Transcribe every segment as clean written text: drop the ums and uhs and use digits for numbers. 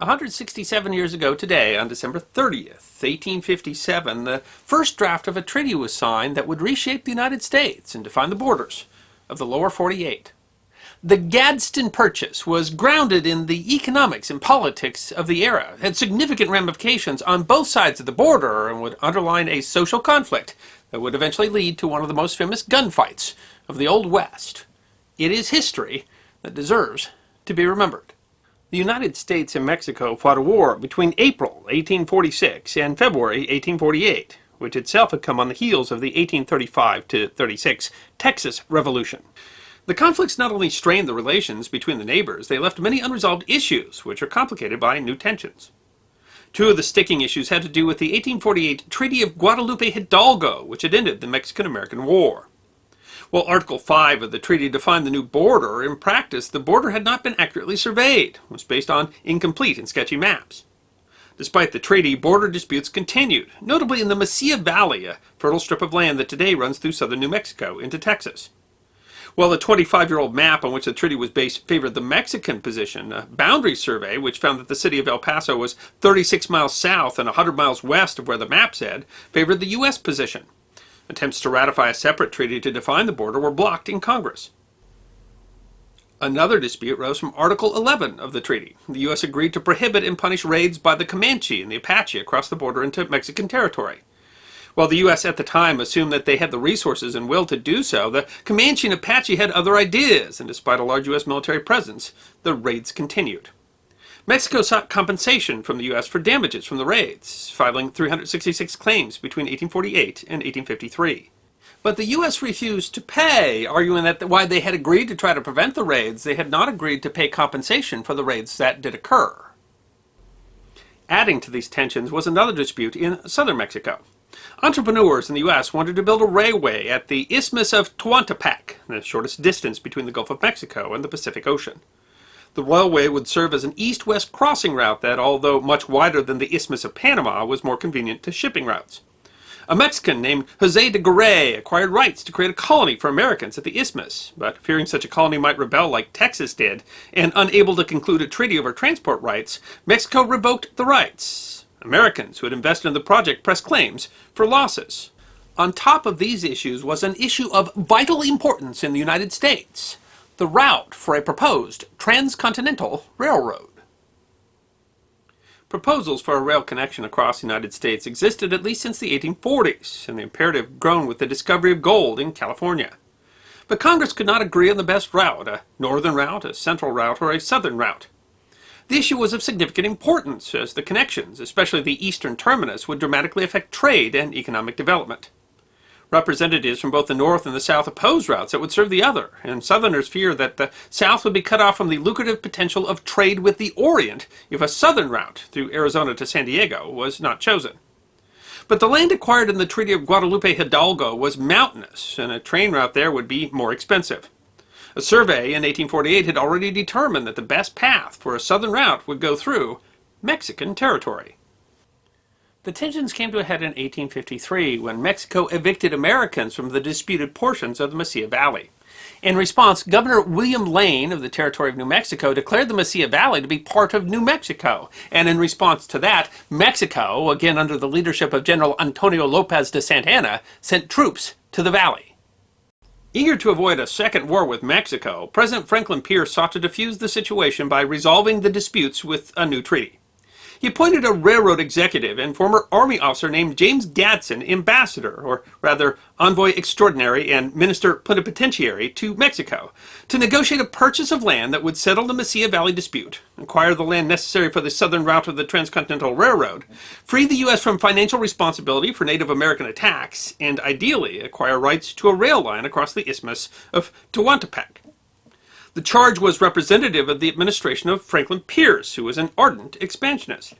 167 years ago today, on December 30th, 1857, the first draft of a treaty was signed that would reshape the United States and define the borders of the lower 48. The Gadsden Purchase was grounded in the economics and politics of the era, had significant ramifications on both sides of the border, and would underline a social conflict that would eventually lead to one of the most famous gunfights of the Old West. It is history that deserves to be remembered. The United States and Mexico fought a war between April 1846 and February 1848, which itself had come on the heels of the 1835-36 Texas Revolution. The conflicts not only strained the relations between the neighbors, they left many unresolved issues, which are complicated by new tensions. Two of the sticking issues had to do with the 1848 Treaty of Guadalupe Hidalgo, which had ended the Mexican-American War. While Article 5 of the treaty defined the new border, in practice the border had not been accurately surveyed. It was based on incomplete and sketchy maps. Despite the treaty, border disputes continued, notably in the Mesilla Valley, a fertile strip of land that today runs through southern New Mexico into Texas. While the 25-year-old map on which the treaty was based favored the Mexican position, a boundary survey, which found that the city of El Paso was 36 miles south and 100 miles west of where the map said, favored the U.S. position. Attempts to ratify a separate treaty to define the border were blocked in Congress. Another dispute rose from Article 11 of the treaty. The U.S. agreed to prohibit and punish raids by the Comanche and the Apache across the border into Mexican territory. While the U.S. at the time assumed that they had the resources and will to do so, the Comanche and Apache had other ideas, and despite a large U.S. military presence, the raids continued. Mexico sought compensation from the U.S. for damages from the raids, filing 366 claims between 1848 and 1853. But the U.S. refused to pay, arguing that while they had agreed to try to prevent the raids, they had not agreed to pay compensation for the raids that did occur. Adding to these tensions was another dispute in southern Mexico. Entrepreneurs in the U.S. wanted to build a railway at the Isthmus of Tehuantepec, the shortest distance between the Gulf of Mexico and the Pacific Ocean. The railway would serve as an east-west crossing route that, although much wider than the Isthmus of Panama, was more convenient to shipping routes. A Mexican named José de Garay acquired rights to create a colony for Americans at the Isthmus, but fearing such a colony might rebel like Texas did, and unable to conclude a treaty over transport rights, Mexico revoked the rights. Americans who had invested in the project pressed claims for losses. On top of these issues was an issue of vital importance in the United States: the route for a proposed Transcontinental Railroad. Proposals for a rail connection across the United States existed at least since the 1840s, and the imperative grown with the discovery of gold in California. But Congress could not agree on the best route: a northern route, a central route, or a southern route. The issue was of significant importance, as the connections, especially the eastern terminus, would dramatically affect trade and economic development. Representatives from both the North and the South opposed routes that would serve the other, and Southerners feared that the South would be cut off from the lucrative potential of trade with the Orient if a southern route through Arizona to San Diego was not chosen. But the land acquired in the Treaty of Guadalupe Hidalgo was mountainous, and a train route there would be more expensive. A survey in 1848 had already determined that the best path for a southern route would go through Mexican territory. The tensions came to a head in 1853 when Mexico evicted Americans from the disputed portions of the Mesilla Valley. In response, Governor William Lane of the territory of New Mexico declared the Mesilla Valley to be part of New Mexico, and in response to that, Mexico, again under the leadership of General Antonio Lopez de Santana, sent troops to the valley. Eager to avoid a second war with Mexico, President Franklin Pierce sought to defuse the situation by resolving the disputes with a new treaty. He appointed a railroad executive and former Army officer named James Gadsden ambassador, or rather envoy extraordinary and minister plenipotentiary, to Mexico to negotiate a purchase of land that would settle the Mesilla Valley dispute, acquire the land necessary for the southern route of the Transcontinental Railroad, free the U.S. from financial responsibility for Native American attacks, and ideally acquire rights to a rail line across the Isthmus of Tehuantepec. The charge was representative of the administration of Franklin Pierce, who was an ardent expansionist.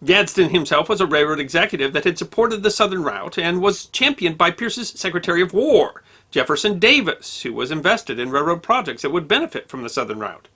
Gadsden himself was a railroad executive that had supported the southern route and was championed by Pierce's Secretary of War, Jefferson Davis, who was invested in railroad projects that would benefit from the southern route.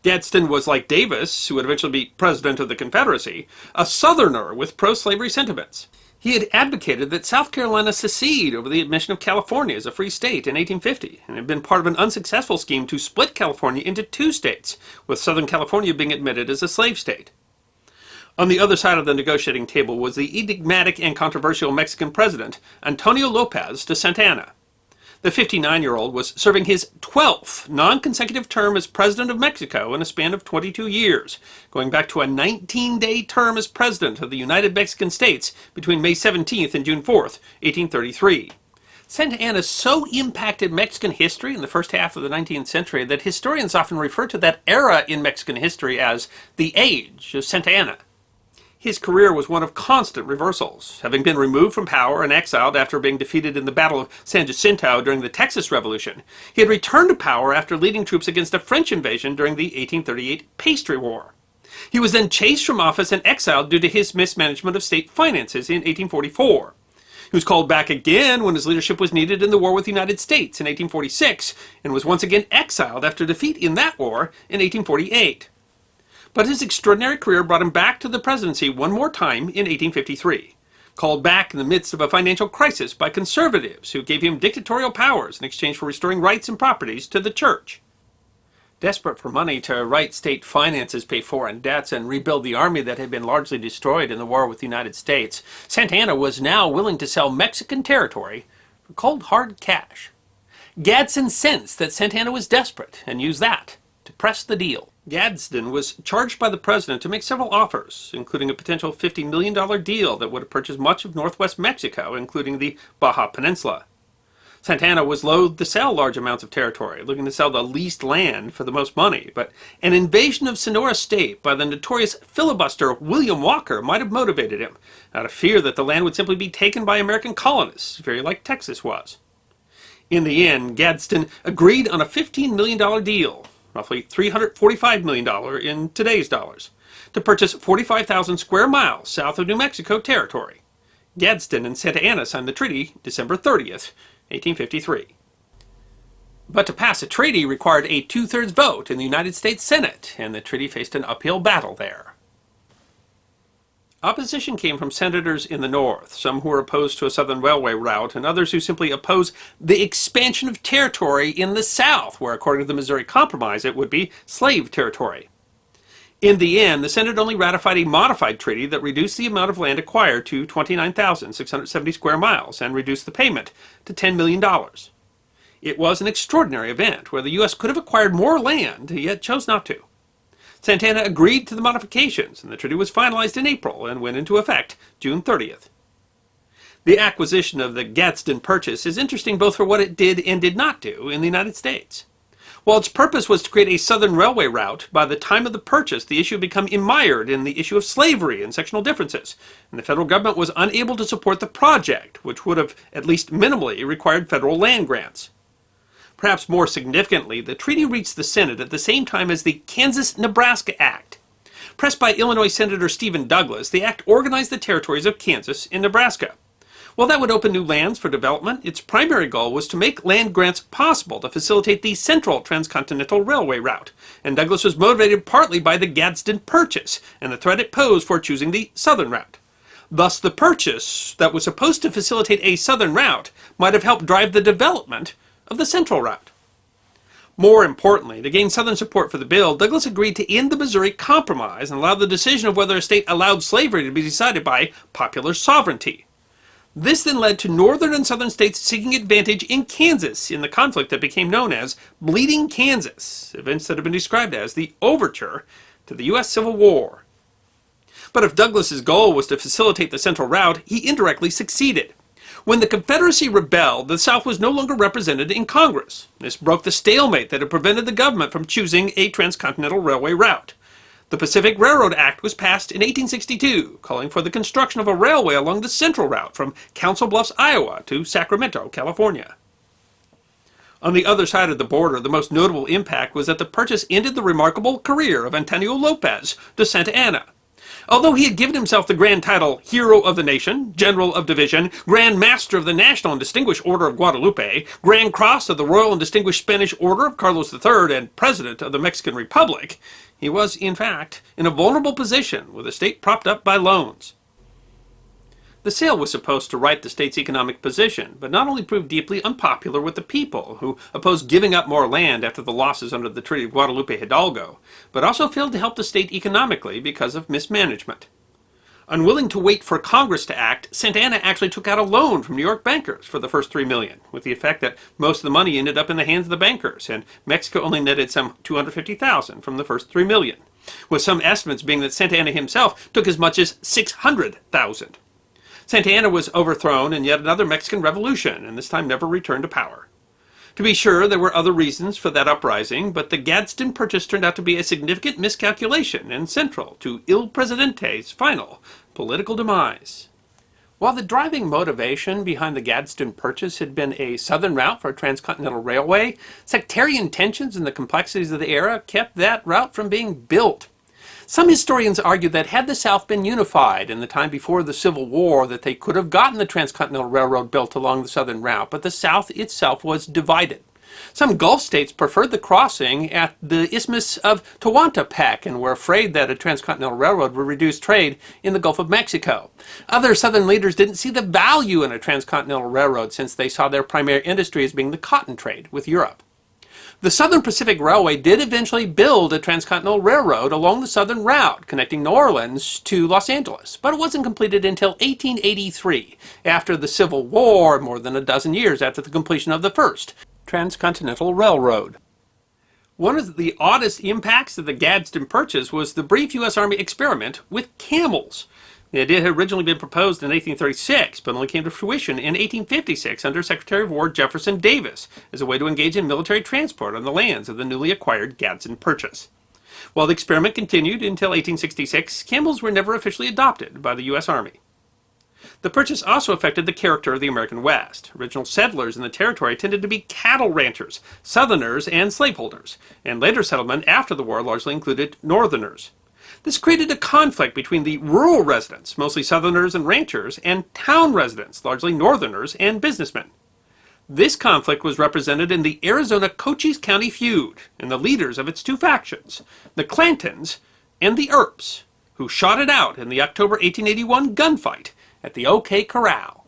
Gadsden was, like Davis, who would eventually be president of the Confederacy, a Southerner with pro-slavery sentiments. He had advocated that South Carolina secede over the admission of California as a free state in 1850, and had been part of an unsuccessful scheme to split California into two states, with Southern California being admitted as a slave state. On the other side of the negotiating table was the enigmatic and controversial Mexican president, Antonio Lopez de Santana. The 59-year-old was serving his 12th non-consecutive term as president of Mexico in a span of 22 years, going back to a 19-day term as president of the United Mexican States between May 17th and June 4th, 1833. Santa Anna so impacted Mexican history in the first half of the 19th century that historians often refer to that era in Mexican history as the Age of Santa Anna. His career was one of constant reversals. Having been removed from power and exiled after being defeated in the Battle of San Jacinto during the Texas Revolution, he had returned to power after leading troops against a French invasion during the 1838 Pastry War. He was then chased from office and exiled due to his mismanagement of state finances in 1844. He was called back again when his leadership was needed in the war with the United States in 1846, and was once again exiled after defeat in that war in 1848. But his extraordinary career brought him back to the presidency one more time in 1853, called back in the midst of a financial crisis by conservatives who gave him dictatorial powers in exchange for restoring rights and properties to the church. Desperate for money to right state finances, pay foreign debts, and rebuild the army that had been largely destroyed in the war with the United States, Santa Anna was now willing to sell Mexican territory for cold hard cash. Gadsden sensed that Santa Anna was desperate and used that to press the deal. Gadsden was charged by the president to make several offers, including a potential $50 million deal that would have purchased much of northwest Mexico, including the Baja Peninsula. Santana was loath to sell large amounts of territory, looking to sell the least land for the most money, but an invasion of Sonora State by the notorious filibuster William Walker might have motivated him, out of fear that the land would simply be taken by American colonists, very like Texas was. In the end, Gadsden agreed on a $15 million deal, roughly $345 million in today's dollars, to purchase 45,000 square miles south of New Mexico territory. Gadsden and Santa Anna signed the treaty December 30th, 1853. But to pass a treaty required a two-thirds vote in the United States Senate, and the treaty faced an uphill battle there. Opposition came from senators in the North, some who were opposed to a southern railway route, and others who simply opposed the expansion of territory in the South, where, according to the Missouri Compromise, it would be slave territory. In the end, the Senate only ratified a modified treaty that reduced the amount of land acquired to 29,670 square miles and reduced the payment to $10 million. It was an extraordinary event where the U.S. could have acquired more land, yet chose not to. Santana agreed to the modifications, and the treaty was finalized in April and went into effect June 30th. The acquisition of the Gadsden Purchase is interesting both for what it did and did not do in the United States. While its purpose was to create a southern railway route, by the time of the purchase the issue had become mired in the issue of slavery and sectional differences, and the federal government was unable to support the project, which would have, at least minimally, required federal land grants. Perhaps more significantly, the treaty reached the Senate at the same time as the Kansas-Nebraska Act. Pressed by Illinois Senator Stephen Douglas, the act organized the territories of Kansas and Nebraska. While that would open new lands for development, its primary goal was to make land grants possible to facilitate the central Transcontinental Railway route, and Douglas was motivated partly by the Gadsden Purchase and the threat it posed for choosing the southern route. Thus, the purchase that was supposed to facilitate a southern route might have helped drive the development of the central route. More importantly, to gain Southern support for the bill, Douglas agreed to end the Missouri Compromise and allow the decision of whether a state allowed slavery to be decided by popular sovereignty. This then led to northern and southern states seeking advantage in Kansas in the conflict that became known as Bleeding Kansas, events that have been described as the overture to the U.S. Civil War. But if Douglas's goal was to facilitate the central route, he indirectly succeeded. When the Confederacy rebelled, the South was no longer represented in Congress. This broke the stalemate that had prevented the government from choosing a transcontinental railway route. The Pacific Railroad Act was passed in 1862, calling for the construction of a railway along the central route from Council Bluffs, Iowa to Sacramento, California. On the other side of the border, the most notable impact was that the purchase ended the remarkable career of Antonio Lopez de Santa Anna. Although he had given himself the grand title Hero of the Nation, General of Division, Grand Master of the National and Distinguished Order of Guadalupe, Grand Cross of the Royal and Distinguished Spanish Order of Carlos III, and President of the Mexican Republic, he was, in fact, in a vulnerable position with a state propped up by loans. The sale was supposed to right the state's economic position, but not only proved deeply unpopular with the people, who opposed giving up more land after the losses under the Treaty of Guadalupe Hidalgo, but also failed to help the state economically because of mismanagement. Unwilling to wait for Congress to act, Santana actually took out a loan from New York bankers for the first $3 million, with the effect that most of the money ended up in the hands of the bankers, and Mexico only netted some $250,000 from the first $3 million, with some estimates being that Santana himself took as much as $600,000. Santana was overthrown in yet another Mexican revolution, and this time never returned to power. To be sure, there were other reasons for that uprising, but the Gadsden Purchase turned out to be a significant miscalculation and central to Il Presidente's final political demise. While the driving motivation behind the Gadsden Purchase had been a southern route for a transcontinental railway, sectarian tensions and the complexities of the era kept that route from being built. Some historians argue that had the South been unified in the time before the Civil War, that they could have gotten the Transcontinental Railroad built along the southern route, but the South itself was divided. Some Gulf states preferred the crossing at the Isthmus of Tehuantepec and were afraid that a transcontinental railroad would reduce trade in the Gulf of Mexico. Other southern leaders didn't see the value in a transcontinental railroad since they saw their primary industry as being the cotton trade with Europe. The Southern Pacific Railway did eventually build a transcontinental railroad along the southern route connecting New Orleans to Los Angeles, but it wasn't completed until 1883, after the Civil War, more than a dozen years after the completion of the first Transcontinental Railroad. One of the oddest impacts of the Gadsden Purchase was the brief U.S. Army experiment with camels. The idea had originally been proposed in 1836, but only came to fruition in 1856 under Secretary of War Jefferson Davis as a way to engage in military transport on the lands of the newly acquired Gadsden Purchase. While the experiment continued until 1866, camels were never officially adopted by the U.S. Army. The purchase also affected the character of the American West. Original settlers in the territory tended to be cattle ranchers, Southerners, and slaveholders, and later settlement after the war largely included Northerners. This created a conflict between the rural residents, mostly Southerners and ranchers, and town residents, largely Northerners and businessmen. This conflict was represented in the Arizona Cochise County feud, and the leaders of its two factions, the Clantons and the Earps, who shot it out in the October 1881 gunfight at the OK Corral.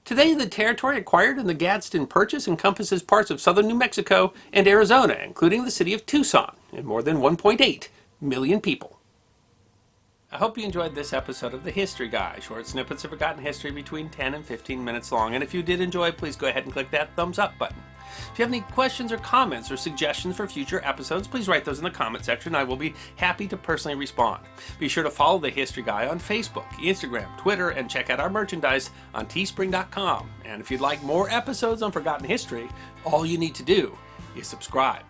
Today, the territory acquired in the Gadsden Purchase encompasses parts of southern New Mexico and Arizona, including the city of Tucson, and more than 1.8 million people. I hope you enjoyed this episode of The History Guy, short snippets of forgotten history between 10 and 15 minutes long. And if you did enjoy, please go ahead and click that thumbs up button. If you have any questions or comments or suggestions for future episodes, please write those in the comment section. I will be happy to personally respond. Be sure to follow The History Guy on Facebook, Instagram, Twitter, and check out our merchandise on teespring.com. And if you'd like more episodes on forgotten history, all you need to do is subscribe.